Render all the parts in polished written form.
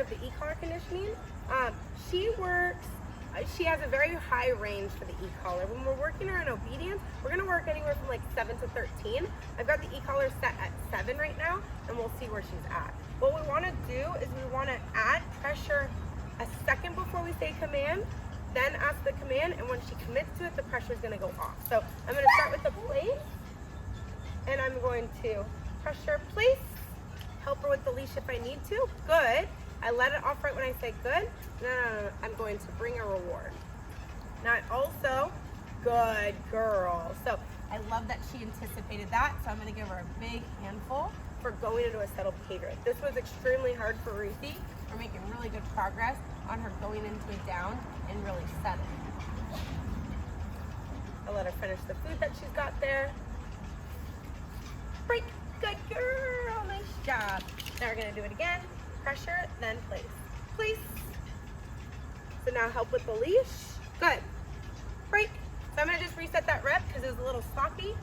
the e-collar conditioning, she works, she has a very high range for the e-collar. When we're working her in obedience, we're gonna work anywhere from like 7 to 13. I've got the e-collar set at 7 right now, and we'll see where she's at. What we wanna do is we wanna add pressure a second before we say command, then ask the command, and when she commits to it, the pressure is gonna go off. So I'm gonna start with the place, and I'm going to pressure place, help her with the leash if I need to. Good. I let it off right when I say good. No, I'm going to bring a reward. Now I also, good girl. So I love that she anticipated that, so I'm gonna give her a big handful for going into a settled behavior. This was extremely hard for Ruthie. We're making really good progress on her going into a down and really settling. I'll let her finish the food that she's got there. Break, good girl, nice job. Now we're gonna do it again. Pressure, then place. Place. So now help with the leash. Good. Break. So I'm gonna just reset that rep because it was a little sloppy.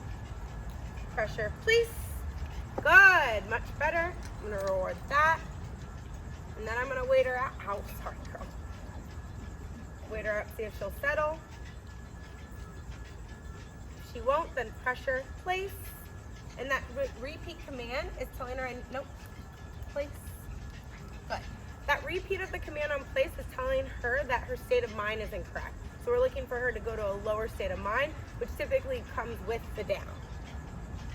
Pressure, place. Good, much better. I'm gonna reward that. And then I'm gonna wait her out. Ow, sorry girl. Wait her up, see if she'll settle. If she won't, then pressure, place. And that repeat command is telling her, nope, place. Good. That repeat of the command on place is telling her that her state of mind is incorrect. So we're looking for her to go to a lower state of mind, which typically comes with the down.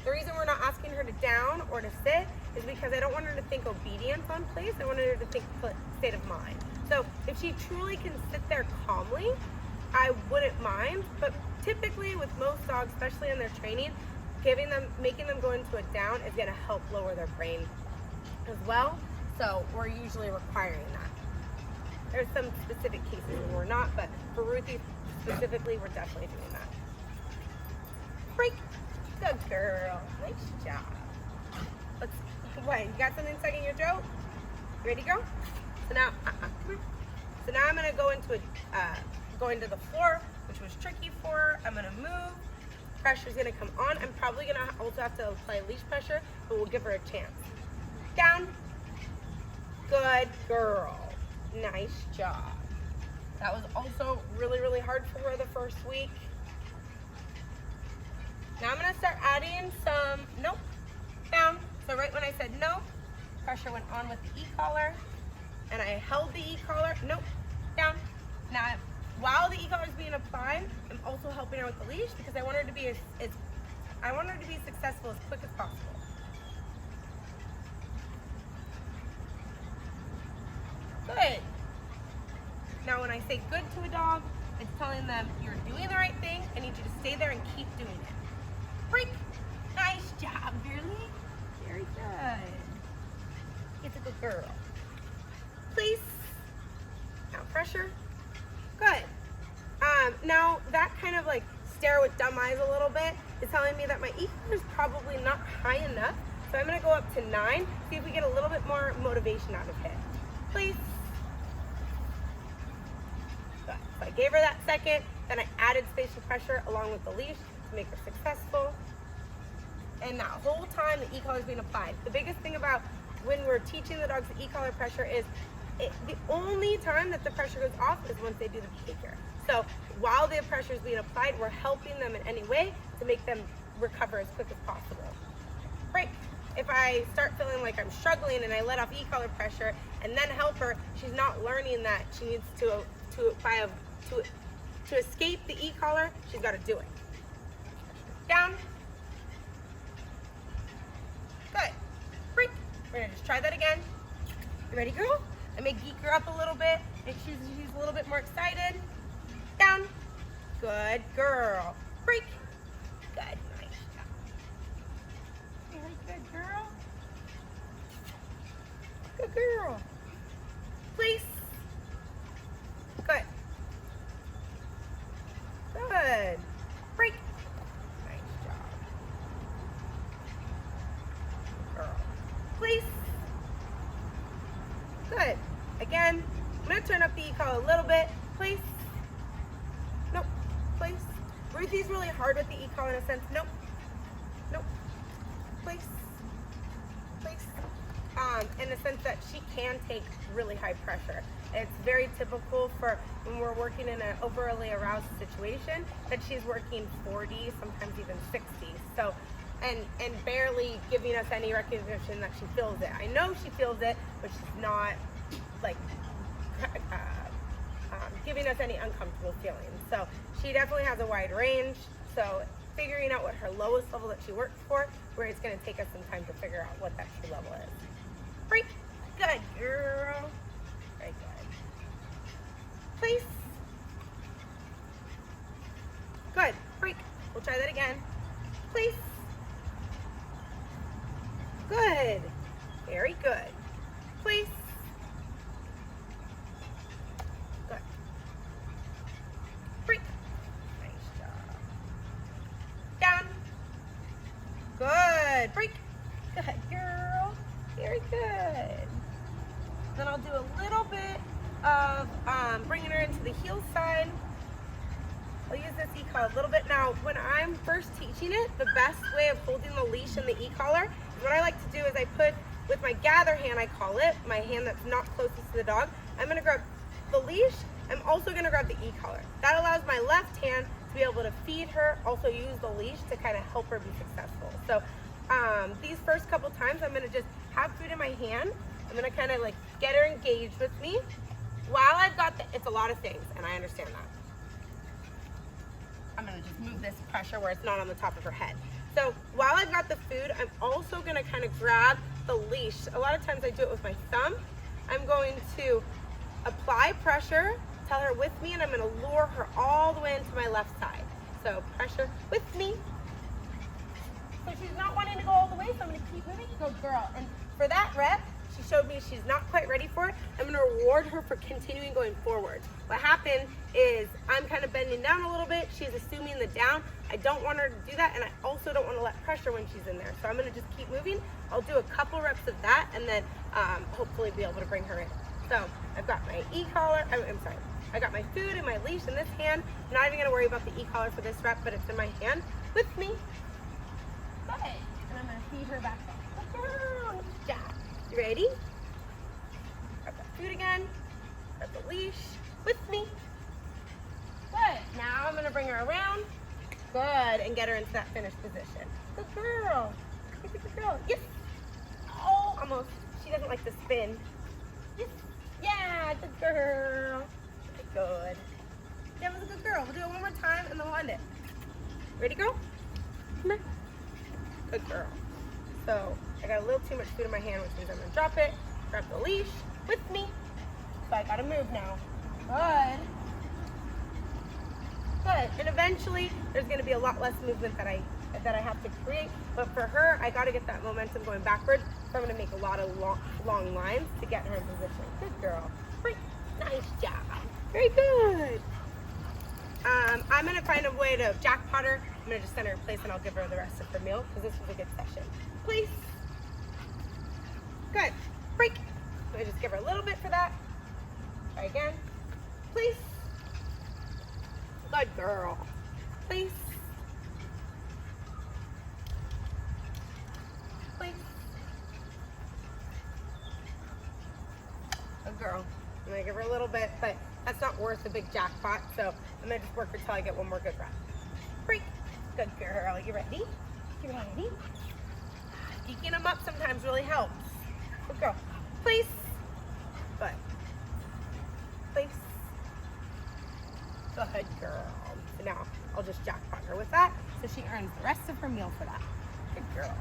The reason we're not asking her to down or to sit is because I don't want her to think obedience on place. I want her to think state of mind. So if she truly can sit there calmly, I wouldn't mind. But typically with most dogs, especially in their training, making them go into a down is going to help lower their brain as well. So we're usually requiring that. There's some specific cases where we're not, but for Ruthie specifically, we're definitely doing that. Break. Good girl. Nice job. Let's, what, you got something stuck in your throat? You ready to go? So now, So now I'm gonna go into the floor, which was tricky for her. I'm gonna move. Pressure's gonna come on. I'm probably gonna also have to apply leash pressure, but we'll give her a chance. Down. Good girl. Nice job. That was also really, really hard for her the first week. Now I'm gonna start adding some, nope, down. So right when I said no, pressure went on with the e-collar, and I held the e-collar, nope, down. Now, while the e-collar is being applied, I'm also helping her with the leash because I want her to be successful as quick as possible. Good. Now when I say good to a dog, it's telling them you're doing the right thing. I need you to stay there and keep doing it. Break. Nice job, girlie. Very good. It's a good girl. Place. Now pressure. Good. Now that kind of like stare with dumb eyes a little bit is telling me that my e-collar is probably not high enough. So I'm gonna go up to 9, see if we get a little bit more motivation out of it. Place. Good. So I gave her that second, then I added spatial pressure along with the leash to make her successful. And that whole time the e-collar is being applied. The biggest thing about when we're teaching the dogs the e-collar pressure is the only time that the pressure goes off is once they do the behavior. So while the pressure is being applied, we're helping them in any way to make them recover as quick as possible. Break. If I start feeling like I'm struggling and I let off e-collar pressure and then help her, she's not learning that she needs to escape the e-collar, she's got to do it. Down. Good. Break. We're going to just try that again. You ready, girl? I may geek her up a little bit. Make sure she's a little bit more excited. Down. Good girl. Break. Good. Nice job. Very good girl. Good girl. Place. Good. Good. Break. Nice job. Girl. Place. Good. Again, I'm going to turn up the e-collar a little bit. Place. Nope. Place. Ruthie's really hard with the e-collar in a sense. Nope. Nope. Place. Place. in the sense that she can take really high pressure. It's very typical for when we're working in an overly aroused situation that she's working 40, sometimes even 60. So, and barely giving us any recognition that she feels it. I know she feels it, but she's not like giving us any uncomfortable feelings. So she definitely has a wide range. So figuring out what her lowest level that she works for, where it's going to take us some time to figure out what that true level is. Break. Good girl. Very good. Place. Good. Break. We'll try that again. Place. Good. Very good. Place. Good. Break. Nice job. Down. Good. Break. Good girl. Very good. Then I'll do a little bit of bringing her into the heel side. I'll use this e-collar a little bit. Now, when I'm first teaching it, the best way of holding the leash and the e-collar is what I like to do is I put, with my gather hand, I call it, my hand that's not closest to the dog, I'm gonna grab the leash. I'm also gonna grab the e-collar. That allows my left hand to be able to feed her, also use the leash to kind of help her be successful. So these first couple times, I'm gonna just have food in my hand. I'm gonna kind of like get her engaged with me while I've got it's a lot of things, and I understand that. I'm gonna just move this pressure where it's not on the top of her head. So while I've got the food, I'm also gonna kind of grab the leash. A lot of times I do it with my thumb. I'm going to apply pressure, tell her with me, and I'm gonna lure her all the way into my left side. So pressure with me. So she's not wanting to go all the way, so I'm gonna keep moving. Go girl. And for that rep, she showed me she's not quite ready for it. I'm gonna reward her for continuing going forward. What happened is I'm kind of bending down a little bit. She's assuming the down. I don't want her to do that, and I also don't want to let pressure when she's in there. So I'm gonna just keep moving. I'll do a couple reps of that, and then hopefully be able to bring her in. So I've got my e-collar, I'm sorry. I got my food and my leash in this hand. I'm not even gonna worry about the e-collar for this rep, but it's in my hand with me. Good. And I'm gonna feed her back up. Good girl. Good job. You ready? Grab that food again. Grab the leash with me. Good. Now I'm gonna bring her around. Good. And get her into that finished position. Good girl. Good girl. Yes. Oh, almost. She doesn't like to spin. Yes. Yeah, good girl. Good. That was a good girl. We'll do it one more time and then we'll end it. Ready, girl? Come here. Good girl. So I got a little too much food in my hand, which means I'm gonna drop it, grab the leash with me. So I gotta move now. Good. Good. And eventually there's gonna be a lot less movement that I have to create. But for her, I gotta get that momentum going backwards. So I'm gonna make a lot of long lines to get her in position. Good girl. Great. Nice job. Very good. I'm gonna find a way to jackpot her. I'm gonna just send her in place and I'll give her the rest of her meal because this was a good session. Place. Good. Break. I'm gonna just give her a little bit for that. Try again. Place. Good girl. Place. Place. Good girl. I'm gonna give her a little bit, but that's not worth a big jackpot, so I'm gonna just work her till I get one more good rep. Break. Good girl. You ready? You ready? Geeking them up sometimes really helps. Good girl. Place. Good. Place. Good girl. So now I'll just jackpot her with that, so she earns the rest of her meal for that. Good girl.